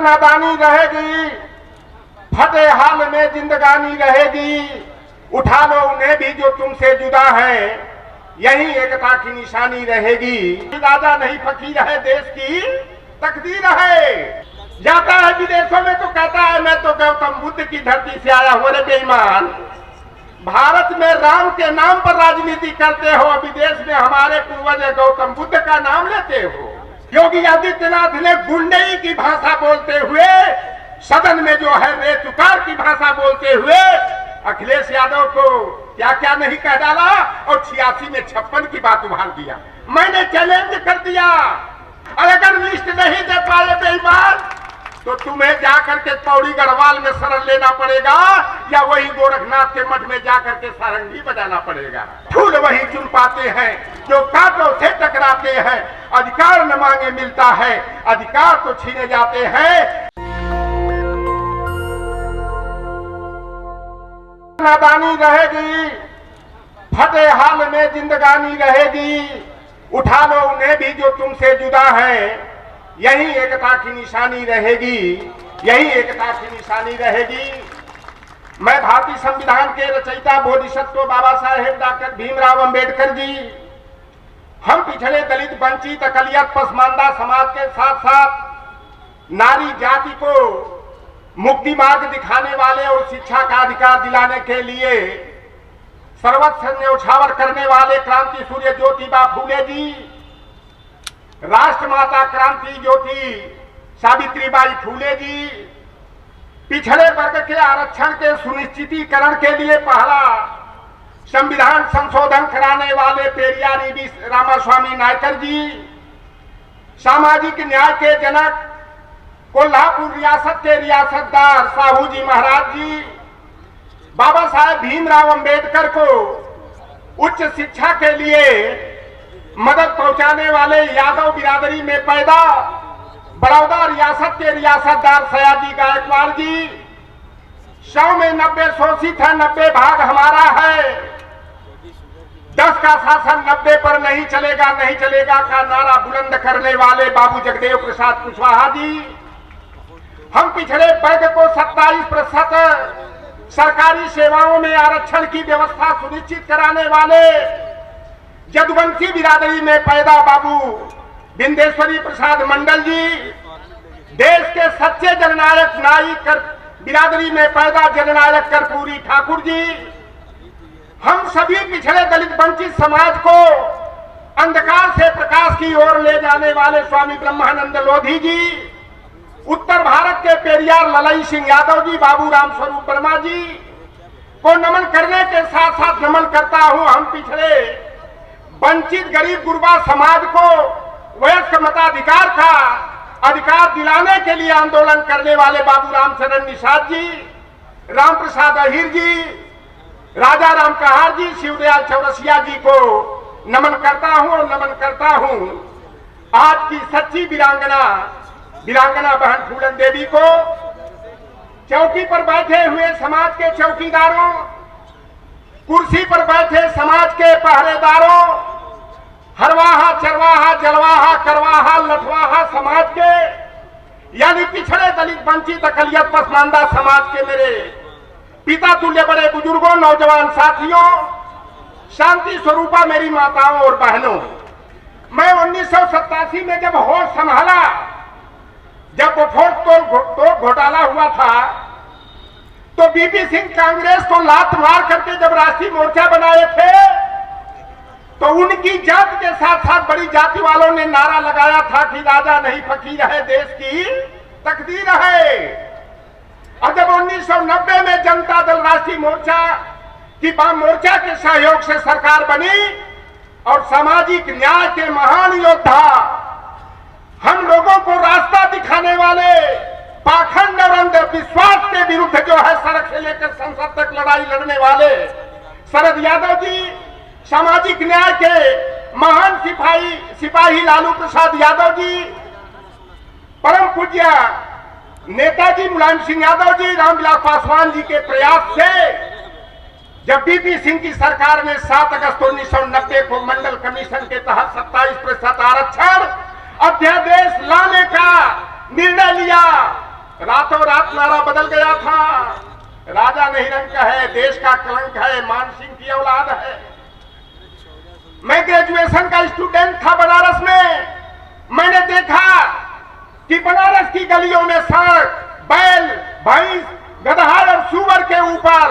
नादानी रहेगी, फटे हाल में जिंदगानी रहेगी। उठा लो उन्हें भी जो तुमसे जुदा है, यही एकता की निशानी रहेगी। राजा नहीं फकीर है, देश की तकदीर है। जाता है विदेशों में तो कहता है मैं तो गौतम बुद्ध की धरती से आया हूं। अरे बेईमान, भारत में राम के नाम पर राजनीति करते हो, विदेश में हमारे पूर्वज गौतम बुद्ध का नाम लेते हो। योगी आदित्यनाथ ने गुंडई की भाषा बोलते हुए, सदन में जो है रेतुकार की भाषा बोलते हुए अखिलेश यादव को क्या क्या नहीं कह डाला, और 86 में 56 की बात उभार दिया। मैंने चैलेंज कर दिया, अगर लिस्ट नहीं दे पाए बेईमान तो तुम्हें जाकर के पौड़ी गढ़वाल में शरण लेना पड़ेगा, या वही गोरखनाथ के मठ में जाकर के सारंगी बजाना पड़ेगा। फूल वही चुन पाते हैं जो कांटों से टकराते हैं। अधिकार न मांगे मिलता है, अधिकार तो छीने जाते हैं। नादानी रहेगी, फटे हाल में जिंदगानी रहेगी। उठा लो उन्हें भी जो तुमसे जुदा है, यही एकता की निशानी रहेगी, यही एकता की निशानी रहेगी। मैं भारतीय संविधान के रचयिता बोधिसत्व बाबा साहेब डॉक्टर भीमराव अंबेडकर जी, हम पिछड़े दलित वंचित अकलियत पसमानदा समाज के साथ साथ नारी जाति को मुक्ति मार्ग दिखाने वाले और शिक्षा का अधिकार दिलाने के लिए सर्वस्व न्यौछावर करने वाले क्रांति सूर्य ज्योतिबा फूले जी, राष्ट्रमाता क्रांति ज्योति सावित्रीबाई फूले जी, पिछड़े वर्ग के आरक्षण के सुनिश्चितीकरण के लिए पहला संविधान संशोधन कराने वाले पेरियार ईवी रामास्वामी नायकर जी, सामाजिक न्याय के जनक कोल्हापुर रियासत के रियासतदार साहू जी महाराज जी, बाबा साहेब भीमराव अंबेडकर को उच्च शिक्षा के लिए मदद पहुंचाने वाले यादव बिरादरी में पैदा बड़ौदा रियासत के रियासतदार सयाजी गायकवाड़ जी, 100 में 90 शोषित है, 90 भाग हमारा है, 10 का शासन 90 पर नहीं चलेगा, नहीं चलेगा का नारा बुलंद करने वाले बाबू जगदेव प्रसाद कुशवाहा जी, हम पिछड़े वर्ग को 27% सरकारी सेवाओं में आरक्षण की व्यवस्था सुनिश्चित कराने वाले जदुवंशी बिरादरी में पैदा बाबू बिंदेश्वरी प्रसाद मंडल जी, देश के सच्चे जननायक नाई कर बिरादरी में पैदा जननायक कर्पूरी ठाकुर जी, हम सभी पिछड़े दलित वंचित समाज को अंधकार से प्रकाश की ओर ले जाने वाले स्वामी ब्रह्मानंद लोधी जी, उत्तर भारत के पेरियार ललई सिंह यादव जी, बाबू राम स्वरूप वर्मा जी को नमन करने के साथ साथ नमन करता हूं हम पिछड़े वंचित गरीब गुरबा समाज को वयस्क मताधिकार का अधिकार दिलाने के लिए आंदोलन करने वाले बाबू रामचरण निषाद जी, राम प्रसाद अहिर जी, राजा राम कहार जी, शिवदयाल चौरसिया जी को नमन करता हूं और नमन करता हूं आज की सच्ची वीरांगना बहन फूलन देवी को, चौकी पर बैठे हुए समाज के चौकीदारों, कुर्सी पर बैठे समाज के पहरेदारों, हरवाहा चरवाहा जलवाहा करवाहा लठवाहा समाज के यानी पिछड़े दलित वंचित अकलियत पसमानदा समाज के मेरे पिता तुल्य बड़े बुजुर्गों, नौजवान साथियों, शांति स्वरूपा मेरी माताओं और बहनों, मैं 1987 में जब होश संभाला, जब तो घोटाला हुआ था, तो बीपी सिंह कांग्रेस को लात मार करके जब राष्ट्रीय मोर्चा बनाए थे, तो उनकी जाति के साथ साथ बड़ी जाति वालों ने नारा लगाया था कि राजा नहीं फकीर है, देश की तकदीर है। और जब 1990 में जनता दल राष्ट्रीय मोर्चा की वाम मोर्चा के सहयोग से सरकार बनी और सामाजिक न्याय के महान योद्धा, हम लोगों को रास्ता दिखाने वाले, पाखंड और अंधविश्वास के विरुद्ध जो है सड़क से लेकर संसद तक लड़ाई लड़ने वाले शरद यादव जी, सामाजिक न्याय के महान सिपाही लालू प्रसाद यादव जी, परम पूज्य नेताजी मुलायम सिंह यादव जी, रामविलास पासवान जी के प्रयास से जब बीपी सिंह की सरकार ने 7 अगस्त 1990 को मंडल कमीशन के तहत 27% आरक्षण अध्यादेश लाने का निर्णय लिया, रातों रात नारा बदल गया था। राजा नहीं रंग है, देश का कलंक है, मान सिंह की औलाद है। मैं ग्रेजुएशन का स्टूडेंट था बनारस में। मैंने देखा कि बनारस की गलियों में सड़क, बैल, भैंस, गधा और सूअर के ऊपर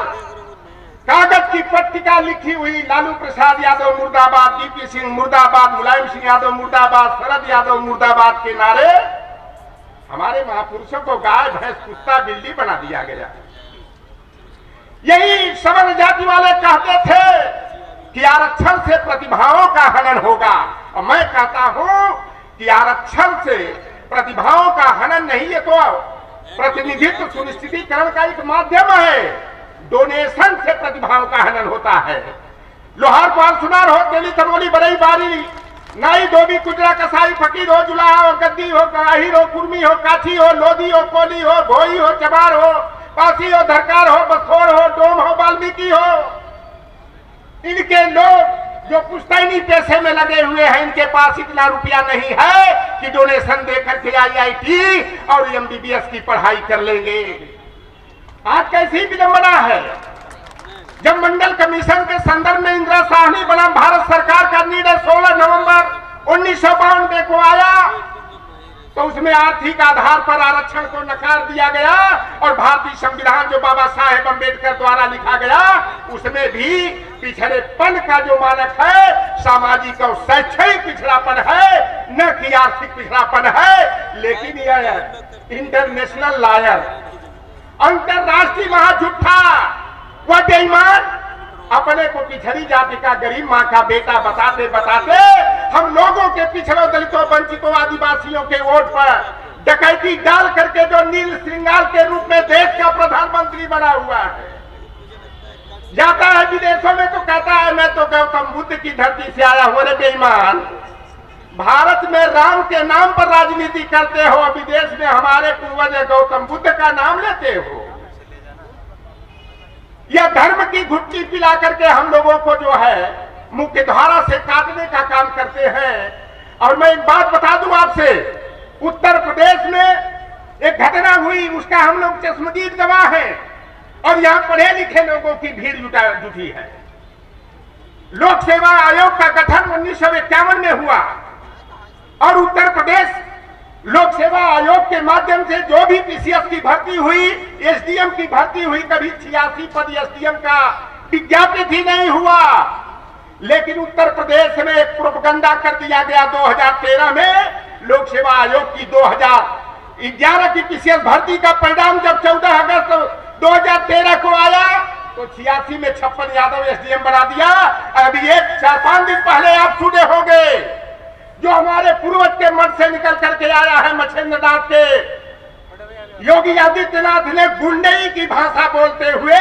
कागज की पट्टिका लिखी हुई लालू प्रसाद यादव मुर्दाबाद, डीपी सिंह मुर्दाबाद, मुलायम सिंह यादव मुर्दाबाद, शरद यादव मुर्दाबाद के नारे। हमारे महापुरुषों को गाय, भैंस, कुत्ता, बिल्ली बना दिया गया। यही सवर्ण जाति वाले कहते थे कि आरक्षण से प्रतिभाओं का हनन होगा, और मैं कहता हूं कि आरक्षण से प्रतिभाओं का हनन नहीं, ये तो प्रतिनिधित्व सुनिश्चितीकरण का एक माध्यम है। डोनेशन से प्रतिभाओं का हनन होता है। लोहार पाल सुनार हो, तेली तरोली बरई बारी, नाई धोबी कुजरा कसाई फकीर हो, जुलाहा हो, गद्दी हो, गाहिर हो, कुर्मी हो, काछी हो, लोधी हो, कोली हो, भोई हो, चबार हो, पासी हो, धरकार हो, बसोर हो, डोम हो, वाल्मीकि हो, इनके लोग जो पुश्तैनी पैसे में लगे हुए हैं, इनके पास इतना रुपया नहीं है कि डोनेशन देकर के IIT और MBBS की पढ़ाई कर लेंगे। आज कैसी विडंबना है। जब मंडल कमीशन के संदर्भ में इंदिरा साहनी बनाम भारत सरकार का निर्णय 16 नवंबर 1992 को आया, तो उसमें आर्थिक आधार पर आरक्षण को नकार दिया गया, और भारतीय संविधान जो बाबा साहेब अम्बेडकर द्वारा लिखा गया, उसमें भी पिछड़ेपन का जो मानक है, सामाजिक और शैक्षणिक पिछड़ापन है, न कि आर्थिक पिछड़ापन है। लेकिन यह इंटरनेशनल लायर, अंतरराष्ट्रीय महाझूठा, वह बेईमान अपने को पिछड़ी जाति का गरीब माँ का बेटा बताते बताते हम लोगों के पिछड़ों, दलितों, वंचितों, आदिवासियों के वोट पर डकैती डाल करके जो नील श्रृंगार के रूप में देश का प्रधानमंत्री बना हुआ है, जाता है विदेशों में तो कहता है मैं तो गौतम बुद्ध की धरती से आया हूं। रे बेईमान, भारत में राम के नाम पर राजनीति करते हो, विदेश में हमारे पूर्वज गौतम बुद्ध का नाम लेते हो। यह धर्म की घुट्टी पिला करके हम लोगों को जो है मुख्य धारा से काटने का काम करते हैं। और मैं एक बात बता दूं आपसे, उत्तर प्रदेश में एक घटना हुई, उसका हम लोग चश्मदीद गवाह हैं, और यहाँ पढ़े लिखे लोगों की भीड़ जुटी है। लोक सेवा आयोग का गठन 1951 में हुआ, और उत्तर प्रदेश लोक सेवा आयोग के माध्यम से जो भी PCS की भर्ती हुई, SDM की भर्ती हुई, कभी 86 पद SDM का विज्ञापित ही नहीं हुआ। लेकिन उत्तर प्रदेश में एक प्रोपगंडा कर दिया गया 2013 में। लोक सेवा आयोग की 2011 की PCS भर्ती का परिणाम जब 14 अगस्त 2013 को आया, तो 86 में 56 यादव SDM बना दिया। अभी 4-5 दिन पहले आप सुने होंगे, जो हमारे पूर्वज के मन से निकल करके आया है मच्छेंद्रनाथ के, योगी आदित्यनाथ ने गुंडई की भाषा बोलते हुए,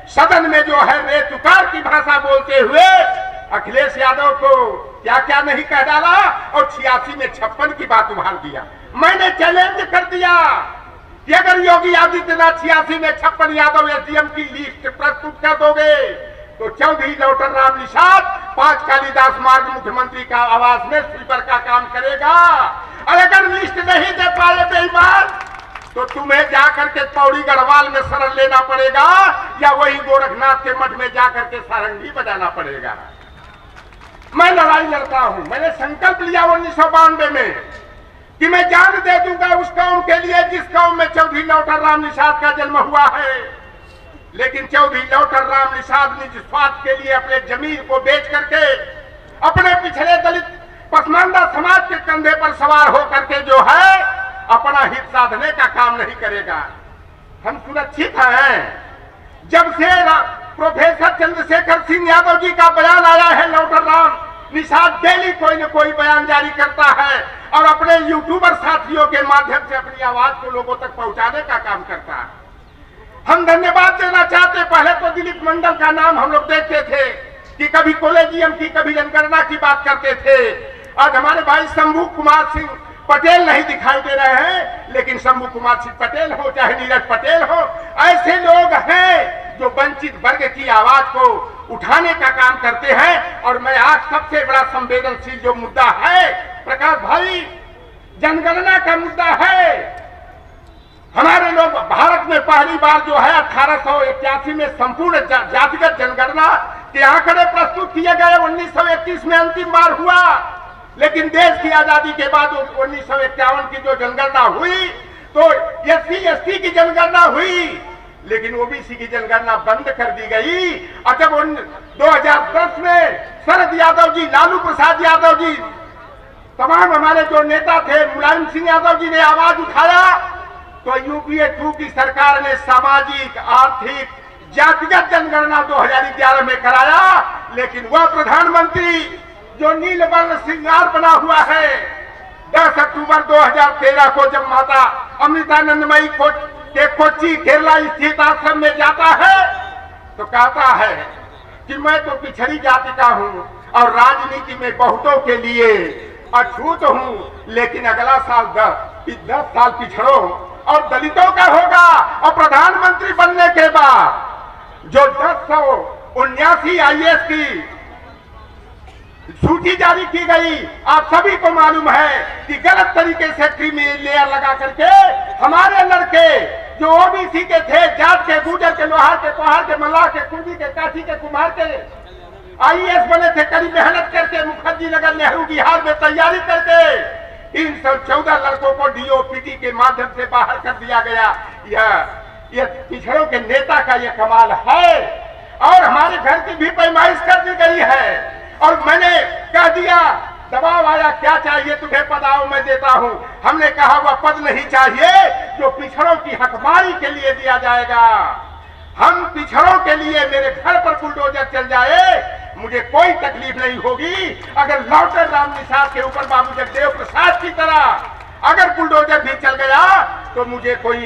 सदन में जो है बेतुकार की भाषा बोलते हुए अखिलेश यादव को क्या क्या नहीं कह डाला, और 86 में 56 की बात उभार दिया। मैंने चैलेंज कर दिया कि अगर योगी आदित्यनाथ 86 में 56 यादव SDM की लिस्ट प्रस्तुत कर दोगे, तो चौधरी लौटन राम निषाद 5 कालिदास मार्ग मुख्यमंत्री का आवास में स्वीपर का काम करेगा। और अगर लिस्ट नहीं दे पाए बेईमान, तो तुम्हें जाकर के पौड़ी गढ़वाल में शरण लेना पड़ेगा, या वही गोरखनाथ के मठ में जाकर के सारंगी बजाना पड़ेगा। मैं लड़ाई लड़ता हूं। मैंने संकल्प लिया 1992 में कि मैं जान दे दूंगा उस कौम के लिए जिस कौम में चौधरी लौटन राम निषाद का जन्म हुआ है। लेकिन चौधरी लौटन राम निषाद निज स्वार्थ के लिए अपने जमीन को बेच करके अपने पिछड़े दलित पसमानदा समाज के कंधे पर सवार होकर के जो है अपना हित साधने का काम नहीं करेगा। हम सुरक्षित हैं। जब से प्रोफेसर चंद्रशेखर सिंह यादव जी का बयान आया है, लौटन राम निषाद डेली कोई न कोई बयान जारी करता है और अपने यूट्यूबर साथियों के माध्यम से अपनी आवाज को लोगों तक पहुंचाने का काम करता है। हम धन्यवाद देना चाहते। पहले तो दिलीप मंडल का नाम हम लोग देखते थे कि कभी कॉलेजियम की, कभी जनगणना की बात करते थे। आज हमारे भाई शंभू कुमार सिंह पटेल नहीं दिखाई दे रहे हैं, लेकिन शंभू कुमार सिंह पटेल हो चाहे नीरज पटेल हो, ऐसे लोग हैं जो वंचित वर्ग की आवाज को उठाने का काम करते हैं। और मैं आज सबसे बड़ा संवेदनशील जो मुद्दा है प्रकाश भाई, जनगणना का मुद्दा है। हमारे पहली बार जो है 1881 में संपूर्ण जातिगत जनगणना के आंकड़े प्रस्तुत किए गए। 1931 में अंतिम बार हुआ, लेकिन देश की आजादी के बाद 1951 की जो जनगणना हुई तो SC/ST की जनगणना हुई, लेकिन ओबीसी की जनगणना बंद कर दी गई। और जब 2010 में शरद यादव जी, लालू प्रसाद यादव जी, तमाम हमारे जो नेता थे, मुलायम सिंह यादव जी ने आवाज उठाया तो UPA 2 की सरकार ने सामाजिक, आर्थिक, जातिगत जनगणना 2011 में कराया। लेकिन वह प्रधानमंत्री जो नीलवर्ण श्रृंगार बना हुआ है, 10 अक्टूबर 2013 को जब माता अमृतानंदमयी के कोच्चि केरला स्थित आश्रम में जाता है तो कहता है कि मैं तो पिछड़ी जाति का हूं और राजनीति में बहुतों के लिए अछूत हूं, लेकिन अगला साल 10 साल पिछड़ों और दलितों का होगा। और प्रधानमंत्री बनने के बाद जो 1079 IAS की सूची जारी की गई, आप सभी को मालूम है कि गलत तरीके से क्रीमी लेयर लगा करके हमारे लड़के जो ओबीसी के थे, जाट के, गुर्जर के, लोहार के, पहाड़ के, मल्लाह के, कुर्मी के, काठी के, कुम्हार के IAS बने थे, कड़ी मेहनत करके मुखर्जी नगर, नेहरू बिहार में तैयारी करके 314 लड़कों को DOPT के माध्यम से बाहर कर दिया गया। यह पिछड़ों के नेता का यह कमाल है। और हमारे घर की भी पैमाइश कर दी गई है और मैंने कह दिया, दबाव आया, क्या चाहिए तुम्हें पदाओ मैं देता हूं। हमने कहा वह पद नहीं चाहिए जो पिछड़ों की हकमारी के लिए दिया जाएगा। हम पिछड़ों के लिए, मेरे घर पर बुलडोजर चल जाए मुझे कोई तकलीफ नहीं होगी। अगर लॉर्ड राम निषाद के ऊपर बाबू जगदेव प्रसाद की तरह अगर बुलडोजर भी चल गया तो मुझे कोई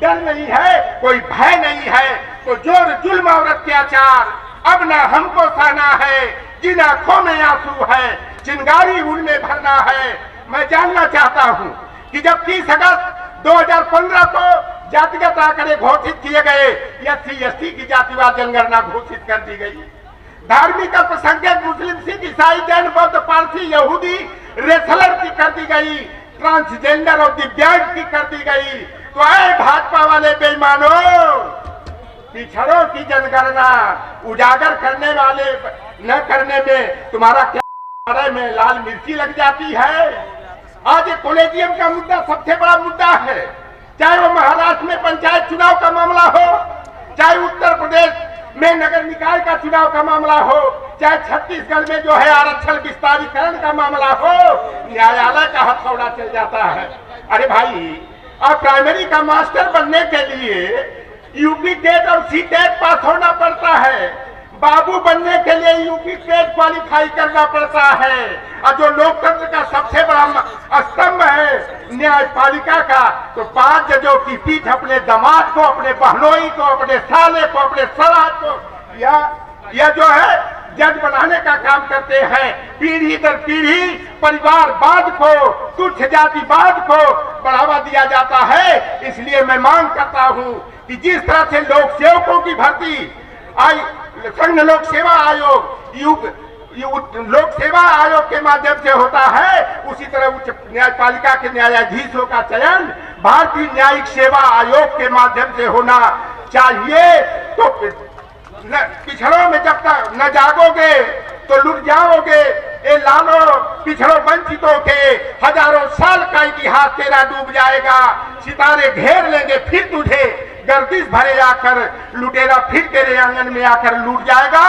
डर नहीं है, कोई भय नहीं है। तो जोर जुल्म और अत्याचार अब ना हमको सहना है, जिन आंखों में आंसू है, चिंगारी उनमें भरना है। मैं जानना चाहता हूं कि जब 30 अगस्त 2015 को जातिगत आंकड़े घोषित किए गए, SC/ST की जातिवाद जनगणना घोषित कर दी गई, धार्मिक अल्पसंख्यक मुस्लिम, सिख, ईसाई, जैन, बौद्ध, पारसी, यहूदी, रेसलर की कर दी गई, ट्रांसजेंडर और दिव्यांग की कर दी गई। तो आए भाजपा वाले बेईमानों, पिछड़ों की जनगणना उजागर करने वाले न करने में तुम्हारा क्या में लाल मिर्ची लग जाती है। आज कॉलेजियम का मुद्दा सबसे बड़ा मुद्दा है, चाहे वो महाराष्ट्र में पंचायत चुनाव का मामला हो, चाहे उत्तर प्रदेश में नगर निकाय का चुनाव का मामला हो, चाहे छत्तीसगढ़ में जो है आरक्षण विस्तारीकरण का मामला हो, न्यायालय का हथौड़ा चल जाता है। अरे भाई, अब प्राइमरी का मास्टर बनने के लिए UP टेट और C टेट पास होना पड़ता है, बाबू बनने के लिए UP टेट क्वालिफाई करना पड़ता है। और जो लोकतंत्र का सबसे बड़ा स्तंभ है न्यायपालिका का, तो 5 जजों की पीठ अपने दामाद को, अपने बहनोई को, अपने साले को, अपने सलाह को यह जो है जज बनाने का काम करते हैं। पीढ़ी दर पीढ़ी परिवारवाद को, तुच्छ जातिवाद को बढ़ावा दिया जाता है। इसलिए मैं मांग करता हूं कि जिस तरह से लोक सेवकों की भर्ती संघ लोक सेवा आयोग, लोक सेवा आयोग के माध्यम से होता है, उसी तरह उच्च न्यायपालिका के न्यायाधीशों का चयन भारतीय न्यायिक सेवा आयोग के माध्यम से होना चाहिए। तो पिछड़ों में जब तक न जागोगे तो लुट जाओगे। ए लालो, पिछड़ों वंचितों के हजारों साल का इतिहास तेरा डूब जाएगा। सितारे घेर लेंगे फिर तुझे, गर्दिश भरे आकर लुटेरा फिर तेरे आंगन में आकर लूट जाएगा।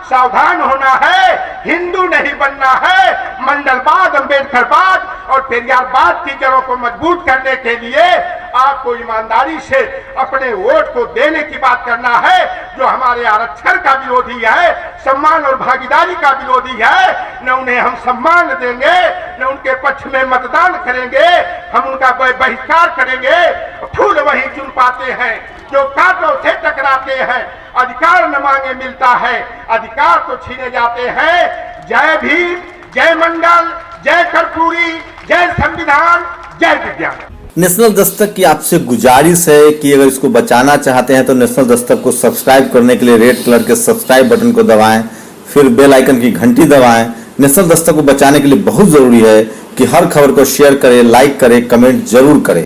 सावधान होना है, हिंदू नहीं बनना है। मंडलवाद, अम्बेडकरवाद और पेरियारवाद की जड़ों को मजबूत करने के लिए आपको ईमानदारी से अपने वोट को देने की बात करना है। जो हमारे आरक्षण का विरोधी है, सम्मान और भागीदारी का विरोधी है, न उन्हें हम सम्मान देंगे, न उनके पक्ष में मतदान करेंगे। हम उनका बहिष्कार करेंगे। फूल वही चुन पाते हैं जो कांटों से टकराते हैं। अधिकार न मांगे मिलता है, अधिकार तो छीने जाते हैं। जय भीम, जय मंडल, जय कर्पूरी, जय संविधान, जय विज्ञान। नेशनल दस्तक की आपसे गुजारिश है कि अगर इसको बचाना चाहते हैं तो नेशनल दस्तक को सब्सक्राइब करने के लिए रेड कलर के सब्सक्राइब बटन को दबाएं, फिर बेल आइकन की घंटी दबाएं। नेशनल दस्तक को बचाने के लिए बहुत जरूरी है कि हर खबर को शेयर करें, लाइक करें, कमेंट जरूर करें।